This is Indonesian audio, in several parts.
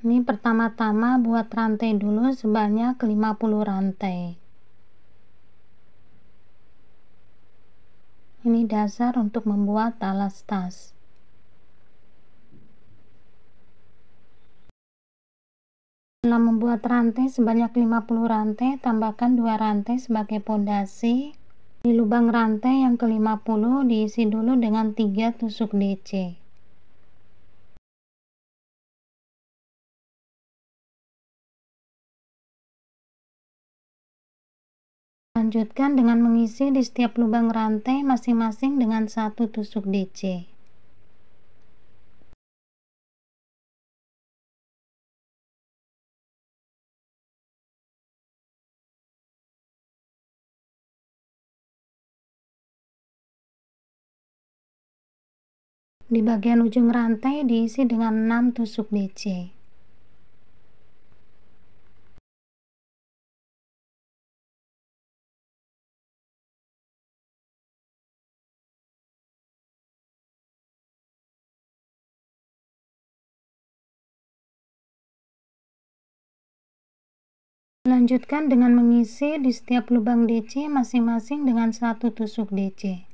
Ini pertama-tama buat rantai dulu sebanyak 50 rantai. Ini dasar untuk membuat alas tas. Setelah membuat rantai sebanyak 50 rantai, tambahkan 2 rantai sebagai pondasi. Di lubang rantai yang ke-50 diisi dulu dengan 3 tusuk DC. Lanjutkan dengan mengisi di setiap lubang rantai masing-masing dengan 1 tusuk DC. Di bagian ujung rantai diisi dengan 6 tusuk DC. Lanjutkan dengan mengisi di setiap lubang DC masing-masing dengan 1 tusuk DC.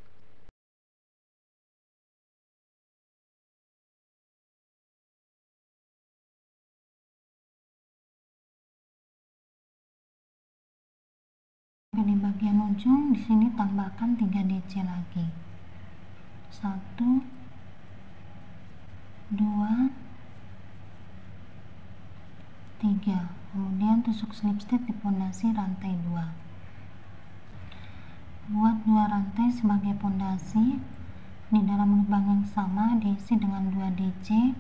Di bagian ujung di sini tambahkan 3 DC lagi. 1 2 3. Kemudian tusuk slip stitch di pondasi rantai 2. Buat 2 rantai sebagai pondasi. Di dalam lubang yang sama diisi dengan 2 DC.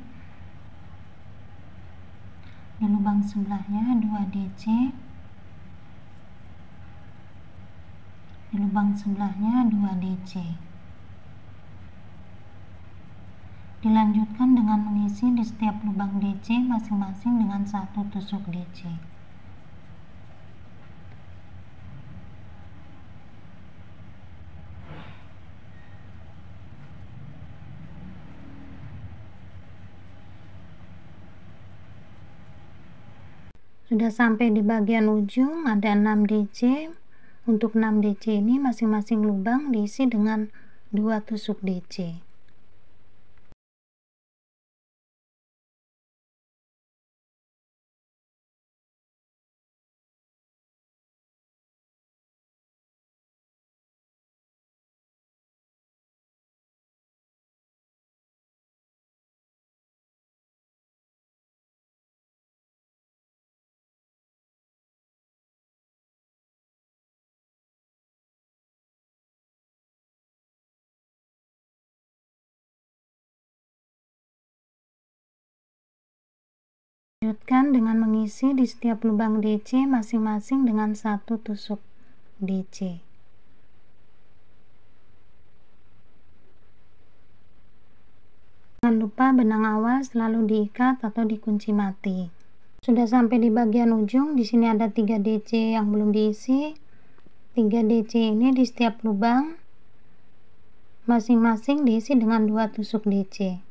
Di lubang sebelahnya 2 DC. Di lubang sebelahnya 2 DC. Dilanjutkan dengan mengisi di setiap lubang DC masing-masing dengan 1 tusuk DC. Sudah sampai di bagian ujung, ada 6 DC. Untuk 6 DC ini masing-masing lubang diisi dengan 2 tusuk DC. Lanjutkan dengan mengisi di setiap lubang DC masing-masing dengan 1 tusuk DC. Jangan lupa benang awal selalu diikat atau dikunci mati. Sudah sampai di bagian ujung, di sini ada 3 DC yang belum diisi. 3 DC ini di setiap lubang masing-masing diisi dengan 2 tusuk DC.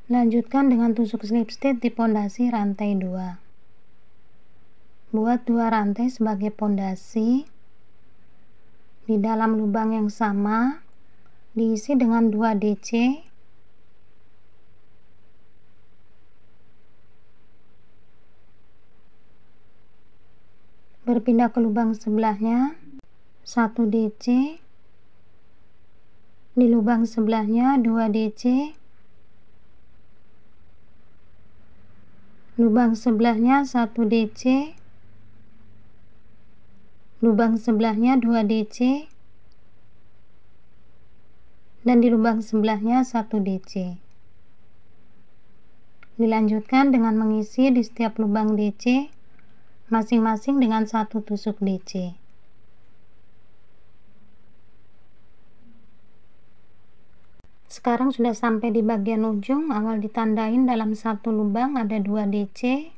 Lanjutkan dengan tusuk slip stitch di pondasi rantai 2. Buat 2 rantai sebagai pondasi. Di dalam lubang yang sama diisi dengan 2 DC. Berpindah ke lubang sebelahnya 1 DC. Di lubang sebelahnya 2 DC. Lubang sebelahnya 1 DC. Lubang sebelahnya 2 DC. Dan di lubang sebelahnya 1 DC. Dilanjutkan dengan mengisi di setiap lubang DC masing-masing dengan 1 tusuk DC. Sekarang sudah sampai di bagian ujung, awal ditandain dalam 1 lubang ada 2 DC.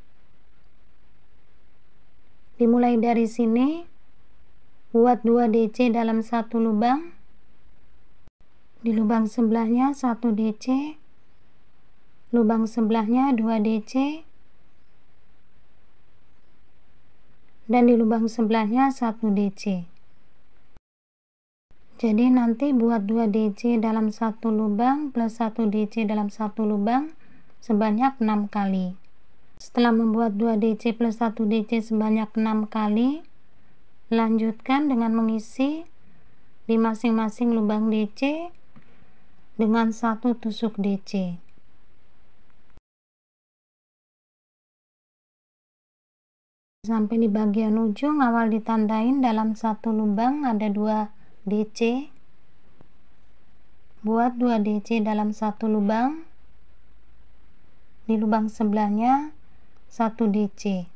Dimulai dari sini, Buat 2 DC dalam satu lubang. Di lubang sebelahnya 1 DC, lubang sebelahnya 2 DC, dan di lubang sebelahnya 1 DC. Jadi nanti buat 2 DC dalam satu lubang plus 1 DC dalam satu lubang sebanyak 6 kali. Setelah membuat 2 DC plus 1 DC sebanyak 6 kali, lanjutkan dengan mengisi di masing-masing lubang DC dengan 1 tusuk DC. Sampai di bagian ujung awal ditandain dalam satu lubang ada 2 DC. Buat 2 DC dalam satu lubang. Di lubang sebelahnya 1 DC.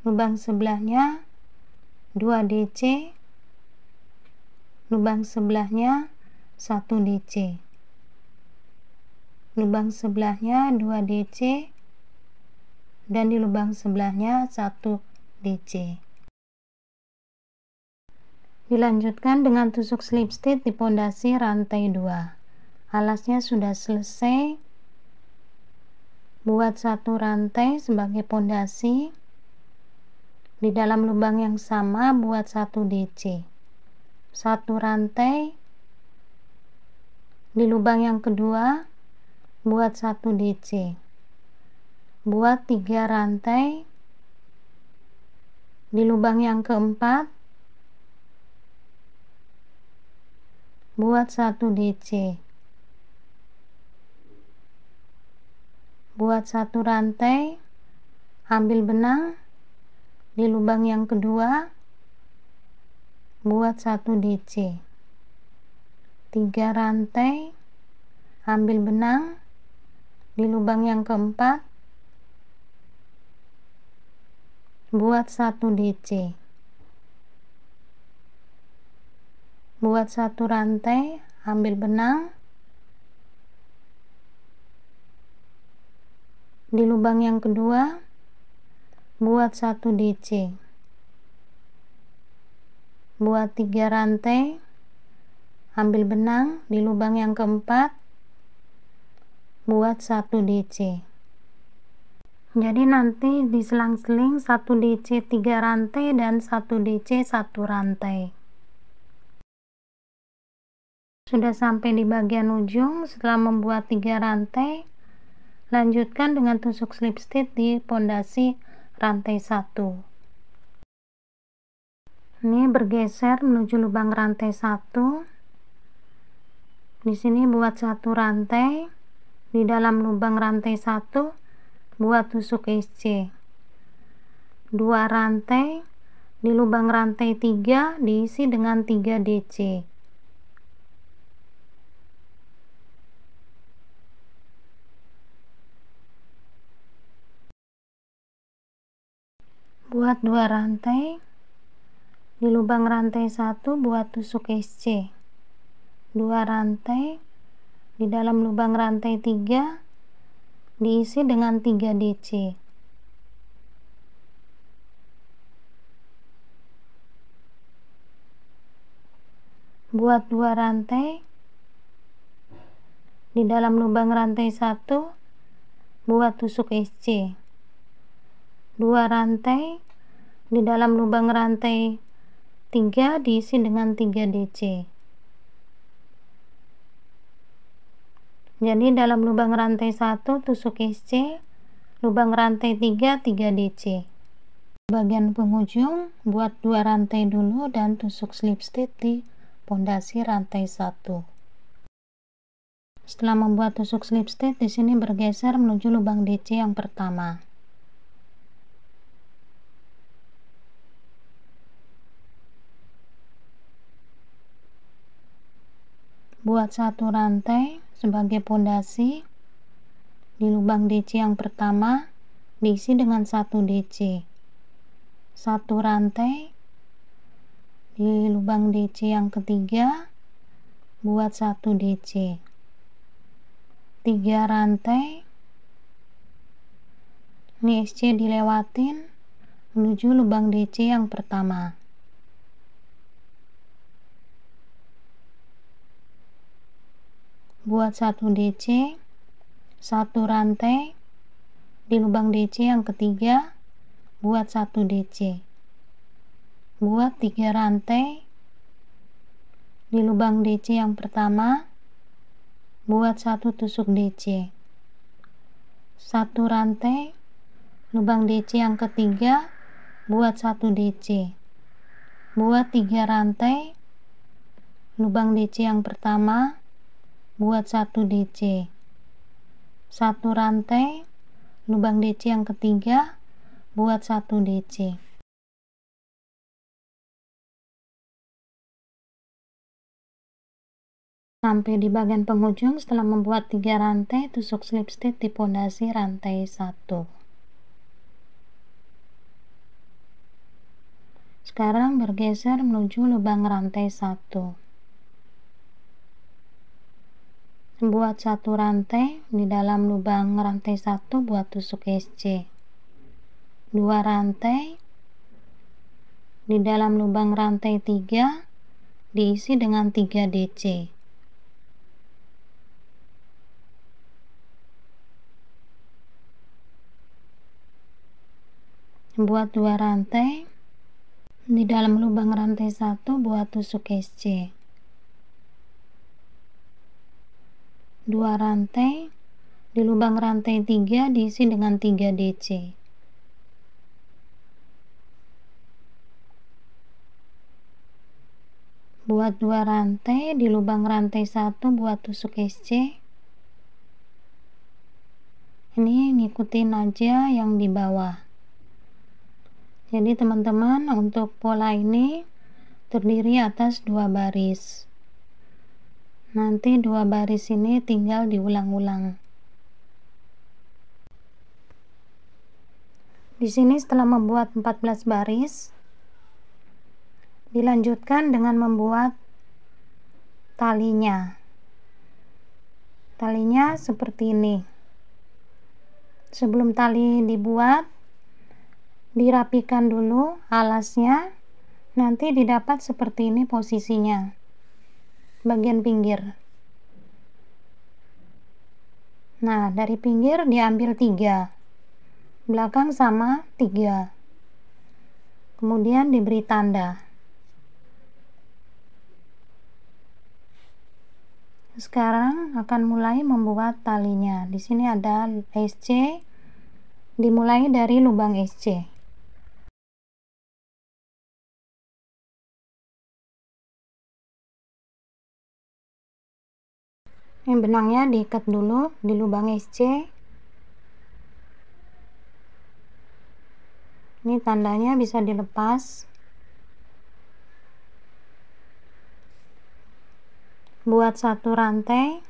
Lubang sebelahnya 2 DC, lubang sebelahnya 1 DC, lubang sebelahnya 2 DC, dan di lubang sebelahnya 1 DC. Dilanjutkan dengan tusuk slip stitch di pondasi rantai 2. Alasnya sudah selesai. Buat 1 rantai sebagai pondasi. Di dalam lubang yang sama buat 1 DC. 1 rantai. Di lubang yang kedua buat 1 DC. Buat 3 rantai. Di lubang yang keempat buat 1 DC. Buat 1 rantai, ambil benang. Di lubang yang kedua buat 1 DC. 3 rantai, ambil benang. Di lubang yang keempat buat 1 DC. Buat 1 rantai, ambil benang. Di lubang yang kedua buat 1 DC. Buat 3 rantai, ambil benang. Di lubang yang keempat buat 1 DC. Jadi nanti diselang-seling 1 DC 3 rantai dan 1 DC 1 rantai. Sudah sampai di bagian ujung. Setelah membuat 3 rantai, lanjutkan dengan tusuk slip stitch di pondasi rantai 1. Ini bergeser menuju lubang rantai 1. Di sini buat 1 rantai. Di dalam lubang rantai 1 buat tusuk SC. 2 rantai. Di lubang rantai 3 diisi dengan 3 DC. Buat 2 rantai. Di lubang rantai 1 buat tusuk SC. 2 rantai. Di dalam lubang rantai 3 diisi dengan 3 DC. Buat 2 rantai. Di dalam lubang rantai 1 buat tusuk SC. 2 rantai. Di dalam lubang rantai 3 diisi dengan 3 DC. Jadi dalam lubang rantai 1 tusuk SC, lubang rantai 3 3 DC. Bagian penghujung buat 2 rantai dulu dan tusuk slip stitch di pondasi rantai 1. Setelah membuat tusuk slip stitch, di sini bergeser menuju lubang DC yang pertama. Buat 1 rantai sebagai pondasi. Di lubang DC yang pertama diisi dengan 1 DC. 1 rantai. Di lubang DC yang ketiga buat 1 DC. 3 rantai. Ini SC dilewatin menuju lubang DC yang pertama. buat 1 DC, 1 rantai di lubang DC yang ketiga, buat 1 DC, buat 3 rantai di lubang DC yang pertama, buat 1 tusuk DC, 1 rantai lubang DC yang ketiga, buat 1 DC, buat 3 rantai lubang DC yang pertama, buat 1 DC, 1 rantai lubang DC yang ketiga, buat 1 DC. Sampai di bagian penghujung. Setelah membuat 3 rantai, tusuk slip stitch di pondasi rantai 1. Sekarang bergeser menuju lubang rantai 1. Buat 1 rantai di dalam lubang rantai 1, buat tusuk SC. 2 rantai di dalam lubang rantai 3, diisi dengan 3 DC. Buat 2 rantai di dalam lubang rantai 1, buat tusuk SC. 2 rantai di lubang rantai 3, diisi dengan 3 DC. Buat 2 rantai di lubang rantai 1, buat tusuk SC. Ini ngikutin aja yang di bawah. Jadi teman-teman, untuk pola ini terdiri atas 2 baris. Nanti 2 baris ini tinggal diulang-ulang. Di sini setelah membuat 14 baris, dilanjutkan dengan membuat talinya. Talinya seperti ini. Sebelum tali dibuat, dirapikan dulu alasnya, nanti didapat seperti ini posisinya, bagian pinggir. Nah, dari pinggir diambil 3, belakang sama 3, kemudian diberi tanda. Sekarang akan mulai membuat talinya. Di sini ada SC, dimulai dari lubang SC. Ini benangnya diikat dulu di lubang SC. Ini tandanya bisa dilepas. Buat 1 rantai.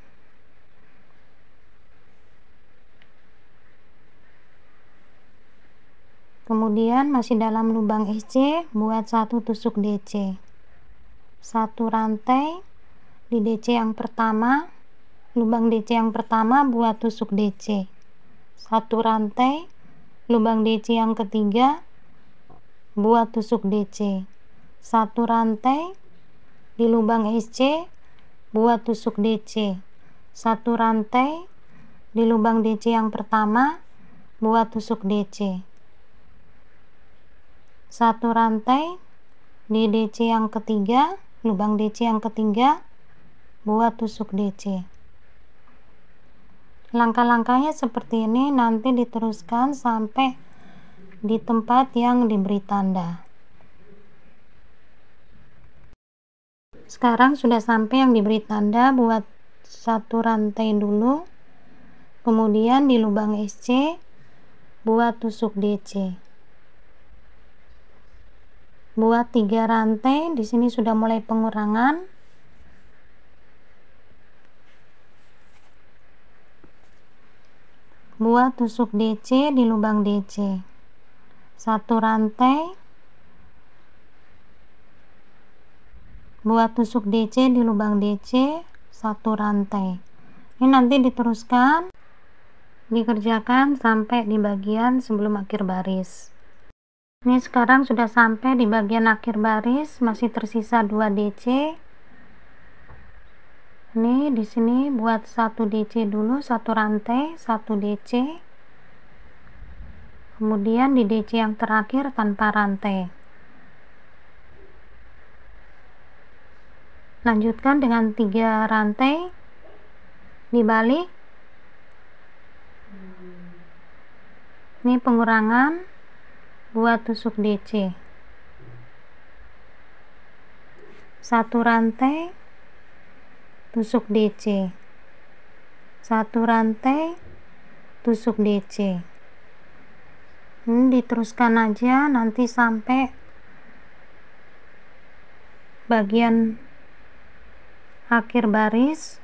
Kemudian masih dalam lubang SC, buat 1 tusuk DC. 1 rantai di DC yang pertama, lubang DC yang pertama, buat tusuk DC. 1 rantai lubang DC yang ketiga, buat tusuk DC. 1 rantai di lubang SC, buat tusuk DC. 1 rantai di lubang DC yang pertama, buat tusuk DC. 1 rantai di DC yang ketiga, lubang DC yang ketiga, buat tusuk DC. Langkah-langkahnya seperti ini, nanti diteruskan sampai di tempat yang diberi tanda. Sekarang sudah sampai yang diberi tanda, buat 1 rantai dulu, kemudian di lubang SC buat tusuk DC. Buat 3 rantai, di sini sudah mulai pengurangan. Buat tusuk DC di lubang DC. 1 rantai. Buat tusuk DC di lubang DC, 1 rantai. Ini nanti diteruskan, dikerjakan sampai di bagian sebelum akhir baris. Ini sekarang sudah sampai di bagian akhir baris, masih tersisa 2 DC. Ini di sini buat 1 DC dulu, 1 rantai 1 DC, kemudian di DC yang terakhir tanpa rantai. Lanjutkan dengan 3 rantai, dibalik. Ini pengurangan buat tusuk DC. 1 rantai, tusuk DC, 1 rantai, tusuk DC. Ini diteruskan aja nanti sampai bagian akhir baris.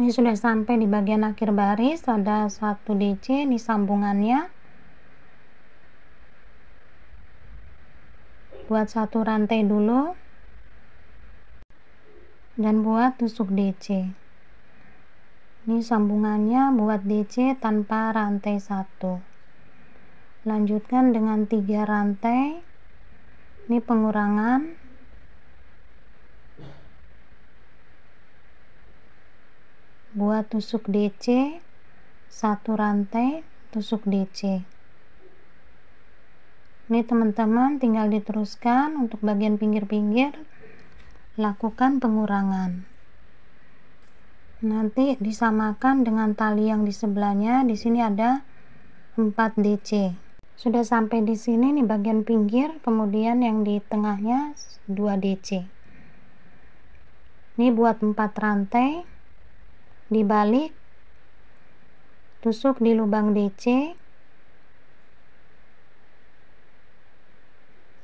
Ini sudah sampai di bagian akhir baris, ada 1 DC di sambungannya. Buat 1 rantai dulu dan buat tusuk DC. Ini sambungannya buat DC tanpa rantai 1. Lanjutkan dengan 3 rantai. Ini pengurangan. Buat tusuk DC, 1 rantai, tusuk DC. Ini teman-teman tinggal diteruskan untuk bagian pinggir-pinggir, lakukan pengurangan. Nanti disamakan dengan tali yang di sebelahnya. Di sini ada 4 DC. Sudah sampai di sini nih bagian pinggir, kemudian yang di tengahnya 2 DC. Ini buat 4 rantai, dibalik, tusuk di lubang DC,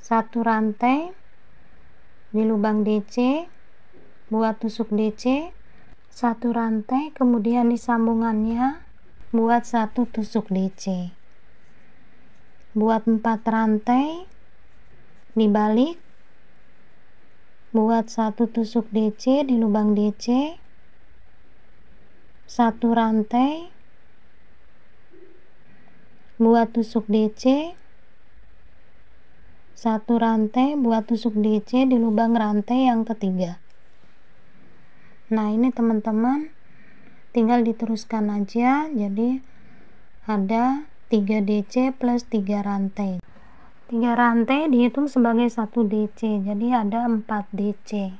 1 rantai di lubang DC, buat tusuk DC, 1 rantai, kemudian di sambungannya buat 1 tusuk DC. Buat 4 rantai, dibalik, buat 1 tusuk DC di lubang DC, 1 rantai, buat tusuk DC, 1 rantai, buat tusuk DC di lubang rantai yang ketiga. Nah, ini teman-teman tinggal diteruskan aja, jadi ada 3 DC plus 3 rantai. 3 rantai dihitung sebagai 1 DC, jadi ada 4 DC.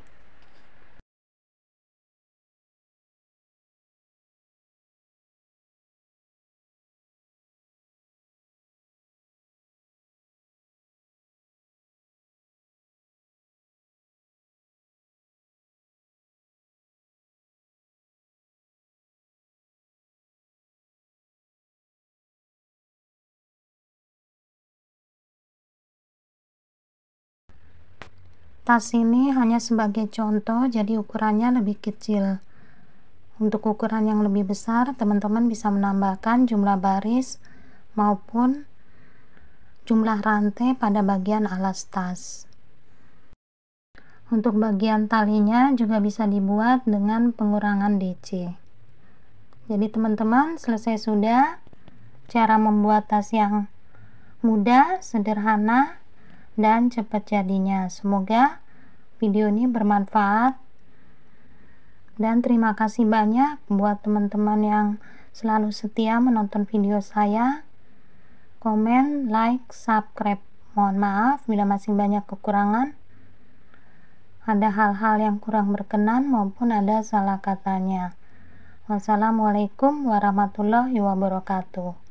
Tas ini hanya sebagai contoh, jadi ukurannya lebih kecil. Untuk ukuran yang lebih besar, teman-teman bisa menambahkan jumlah baris maupun jumlah rantai pada bagian alas tas. Untuk bagian talinya juga bisa dibuat dengan pengurangan DC. Jadi teman-teman, selesai sudah cara membuat tas yang mudah, sederhana, dan cepat jadinya. Semoga video ini bermanfaat, dan terima kasih banyak buat teman-teman yang selalu setia menonton video saya. Komen, like, subscribe. Mohon maaf bila masih banyak kekurangan, ada hal-hal yang kurang berkenan maupun ada salah katanya. Wassalamualaikum warahmatullahi wabarakatuh.